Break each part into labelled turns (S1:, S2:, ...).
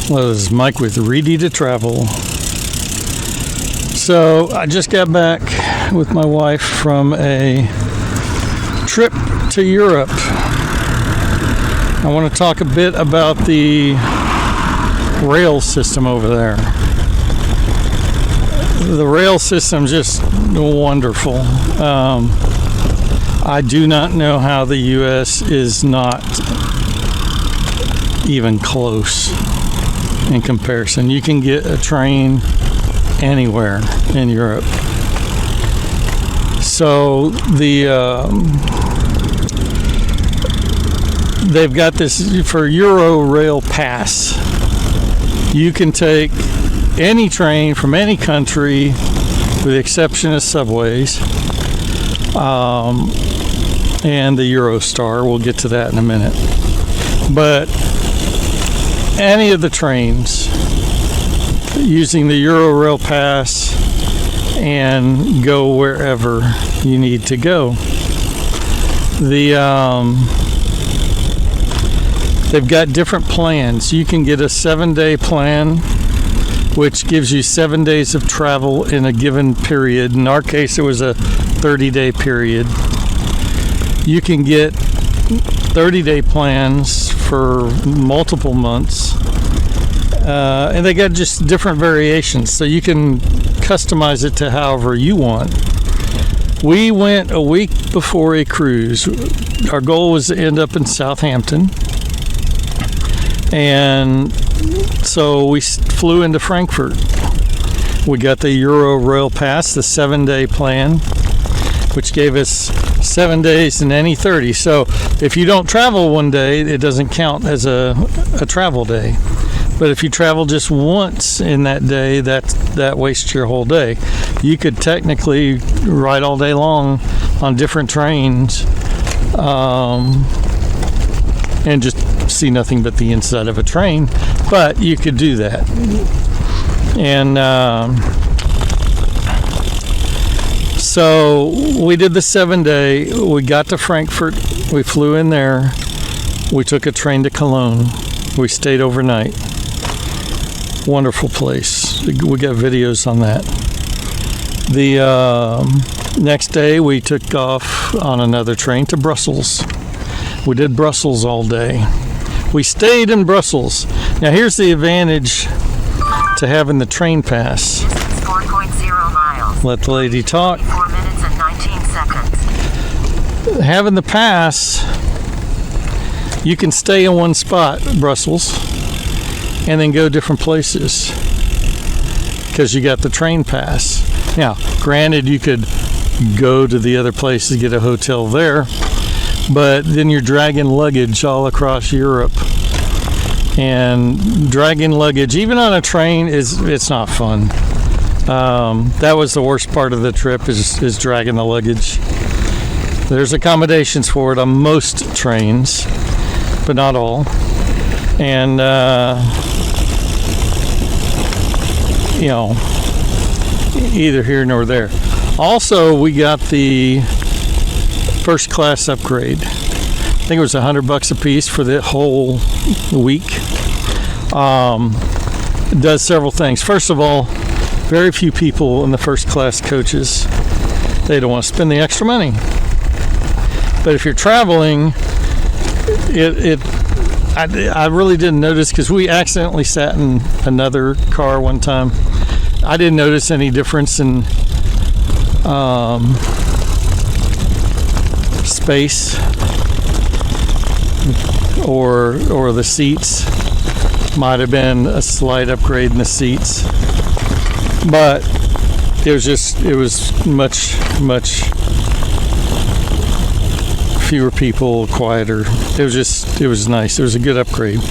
S1: Well, this is Mike with Reedy to Travel. So I just got back with my wife from a trip to Europe. I want to talk a bit about the rail system over there. The rail system just wonderful. I do not know how the U.S. is not even close in comparison. You can get a train anywhere in Europe. So they've got this for Eurail pass. You can take any train from any country, with the exception of subways, and the Eurostar. We'll get to that in a minute. But any of the trains using the Eurail pass and go wherever you need to go. They've got different plans. You can get a 7-day plan, which gives you 7 days of travel in a given period. In our case, it was a 30-day period. You can get 30-day plans for multiple months, and they got just different variations, so you can customize it to however you want. We went a week before a cruise. Our goal was to end up in Southampton, and so we flew into Frankfurt. We got the Eurail pass, the 7-day plan, which gave us 7 days in any 30. So if you don't travel one day, it doesn't count as a travel day. But if you travel just once in that day, that wastes your whole day. You could technically ride all day long on different trains and just see nothing but the inside of a train. But you could do that. And so we did the 7-day. We got to Frankfurt. We flew in there. We took a train to Cologne. We stayed overnight. Wonderful place. We got videos on that. The next day we took off on another train to Brussels. We did Brussels all day. We stayed in Brussels. Now here's the advantage to having the train pass.
S2: 4.0 miles.
S1: Let the lady talk.
S2: 4 minutes and 19 seconds.
S1: Having the pass, you can stay in one spot, Brussels, and then go different places because you got the train pass. Now, granted, you could go to the other places, get a hotel there, but then you're dragging luggage all across Europe. And dragging luggage, even on a train, it's not fun. That was the worst part of the trip, is dragging the luggage. There's accommodations for it on most trains, but not all. And either here nor there. Also, we got the first class upgrade. I think it was $100 a piece for the whole week. It does several things. First of all, very few people in the first class coaches. They don't want to spend the extra money. But if you're traveling, I really didn't notice because we accidentally sat in another car one time. I didn't notice any difference in space or the seats. Might have been a slight upgrade in the seats, but it was much fewer people, quieter. It was nice. It was a good upgrade.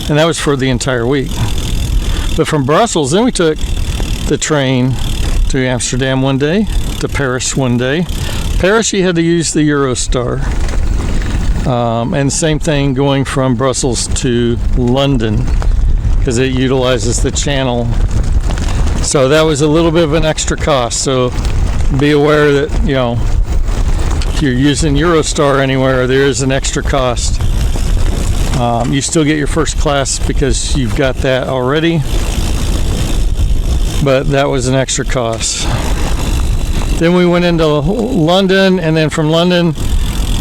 S1: And that was for the entire week. But from Brussels, then we took the train to Amsterdam one day, to Paris one day. Paris, you had to use the Eurostar. And same thing going from Brussels to London, because it utilizes the channel. So that was a little bit of an extra cost. So be aware that, if you're using Eurostar anywhere, there is an extra cost. You still get your first class because you've got that already, but that was an extra cost. Then we went into London, and then from London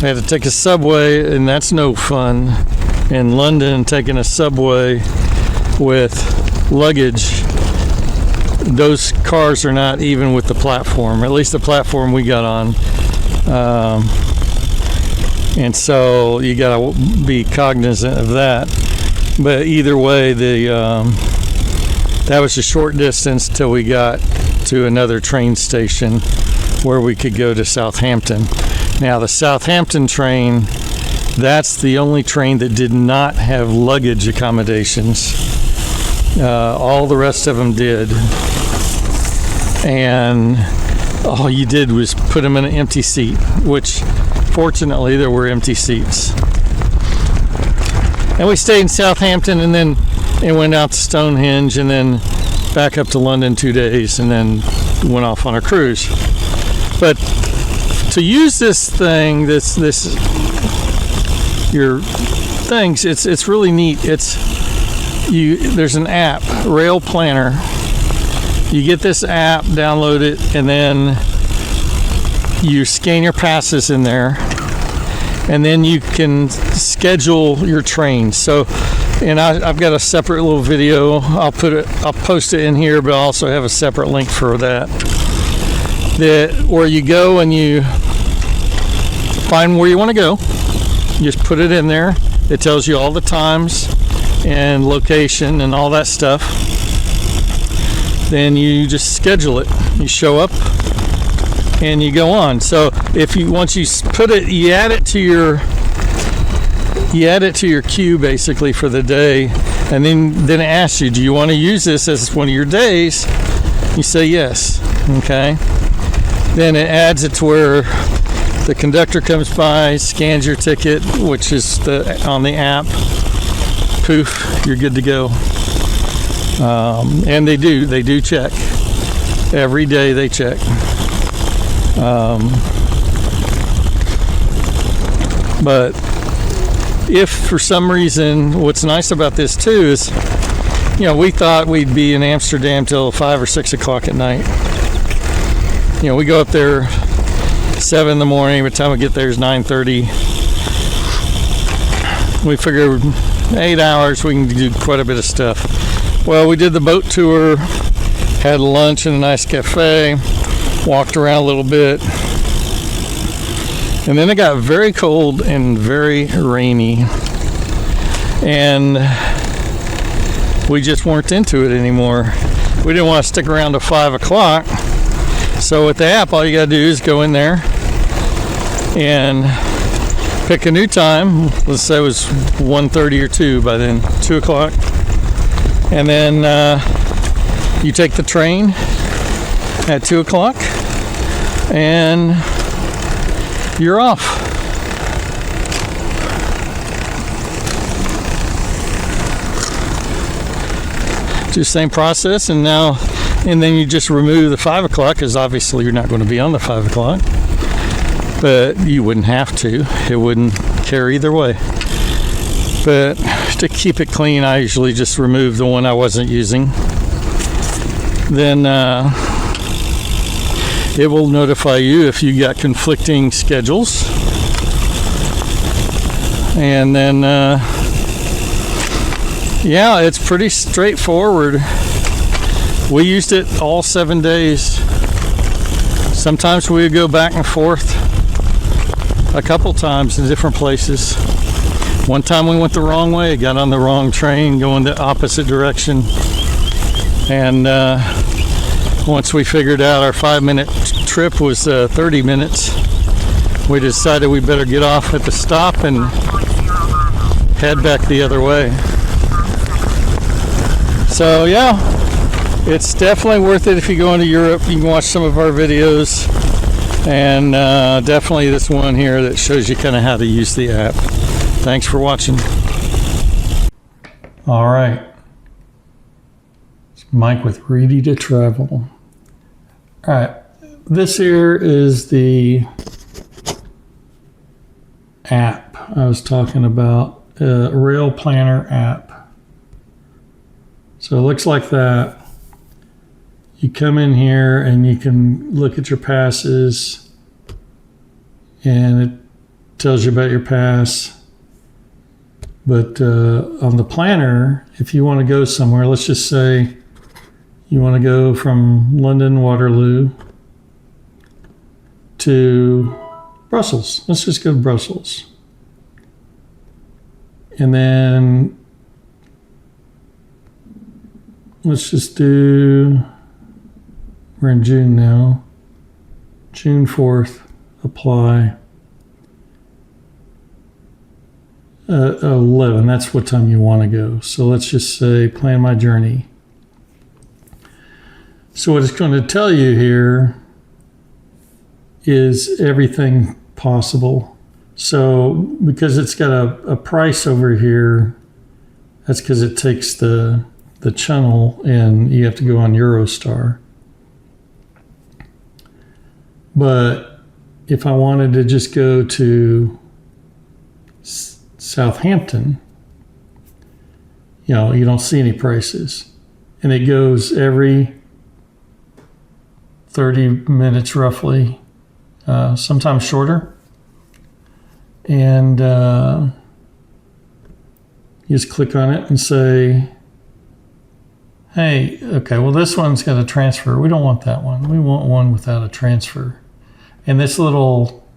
S1: we had to take a subway, and that's no fun in London, taking a subway with luggage. Those cars are not even with the platform, at least the platform we got on. And so you got to be cognizant of that. But either way, that was a short distance till we got to another train station where we could go to Southampton. Now the Southampton train, that's the only train that did not have luggage accommodations. All the rest of them did. And all you did was put them in an empty seat, which fortunately there were empty seats. And we stayed in Southampton, and then it went out to Stonehenge, and then back up to London 2 days, and then went off on a cruise. But to use this thing, your things, it's really neat. There's an app, Rail Planner. You get this app, download it, and then you scan your passes in there, and then you can schedule your trains. So, and I've got a separate little video. I'll post it in here, but I also have a separate link for that. Where you go and you find where you want to go. You just put it in there. It tells you all the times and location and all that stuff. Then you just schedule it. You show up and you go on. So once you put it, you add it to your queue basically for the day, and then it asks you, do you want to use this as one of your days? You say yes. Okay. Then it adds it to where the conductor comes by, scans your ticket, which is on the app. Poof, you're good to go. And they do check. Every day they check. But if for some reason, what's nice about this too is, we thought we'd be in Amsterdam till 5 or 6 o'clock at night. We go up there 7 in the morning. By the time we get there is 9:30. We figured 8 hours we can do quite a bit of stuff. Well, we did the boat tour, had lunch in a nice cafe, walked around a little bit, and then it got very cold and very rainy, and we just weren't into it anymore. We didn't want to stick around to 5 o'clock. So with the app, all you gotta do is go in there and pick a new time. Let's say it was 1:30 or 2 by then, 2 o'clock. And then you take the train at 2 o'clock and you're off. Just same process, and then you just remove the 5 o'clock, because obviously you're not going to be on the 5 o'clock, but you wouldn't have to. It wouldn't care either way. But to keep it clean, I usually just remove the one I wasn't using. Then it will notify you if you got conflicting schedules. And then yeah, it's pretty straightforward. We used it all 7 days. Sometimes we would go back and forth a couple times in different places. One time we went the wrong way, got on the wrong train going the opposite direction. And once we figured out our 5-minute trip was 30 minutes, we decided we better get off at the stop and head back the other way. So yeah, it's definitely worth it if you go into Europe. You can watch some of our videos, and definitely this one here that shows you kind of how to use the app. Thanks for watching. All right, it's Mike with Reedy to Travel. All right, this here is the app I was talking about. Eurail Planner app. So it looks like that. You come in here and you can look at your passes, and it tells you about your pass. But on the planner, if you want to go somewhere, let's just say you want to go from London Waterloo to Brussels. Let's just go to Brussels. And then let's just do, we're in June now, June 4th, apply. 11, that's what time you want to go. So let's just say plan my journey. So what it's going to tell you here is everything possible. So because it's got a price over here, that's because it takes the channel and you have to go on Eurostar. But if I wanted to just go to Southampton, you know, you don't see any prices. And it goes every 30 minutes roughly, sometimes shorter. And you just click on it and say, hey, okay, well, this one's got a transfer. We don't want that one. We want one without a transfer. And this little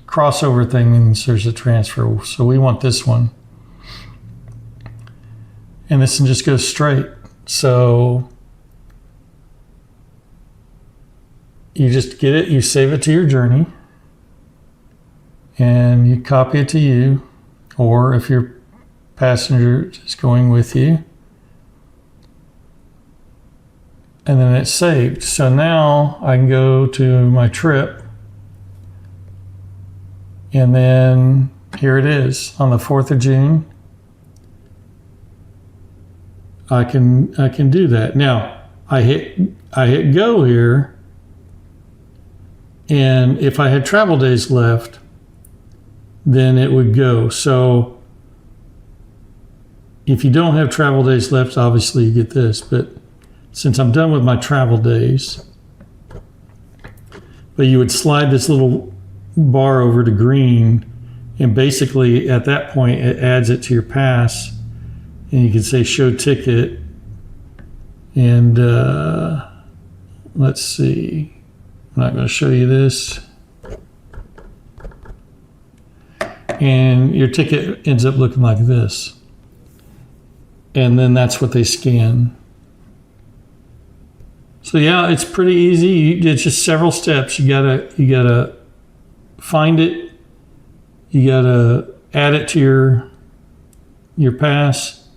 S1: crossover thing means there's a transfer. So we want this one. And this one just goes straight. So you just get it, you save it to your journey, and you copy it to you, or if your passenger is going with you, and then it's saved. So now I can go to my trip, and then here it is on the 4th of June. I can do that. Now I hit go here, and if I had travel days left, then it would go. So if you don't have travel days left, obviously you get this, but since I'm done with my travel days, but you would slide this little bar over to green, and basically at that point it adds it to your pass, and you can say show ticket, and let's see, I'm not going to show you this, and your ticket ends up looking like this, and then that's what they scan. So yeah, it's pretty easy. It's just several steps. You gotta find it, you gotta add it to your pass,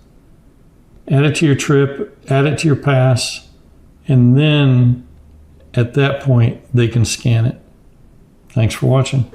S1: add it to your trip, add it to your pass, and then at that point they can scan it. Thanks for watching.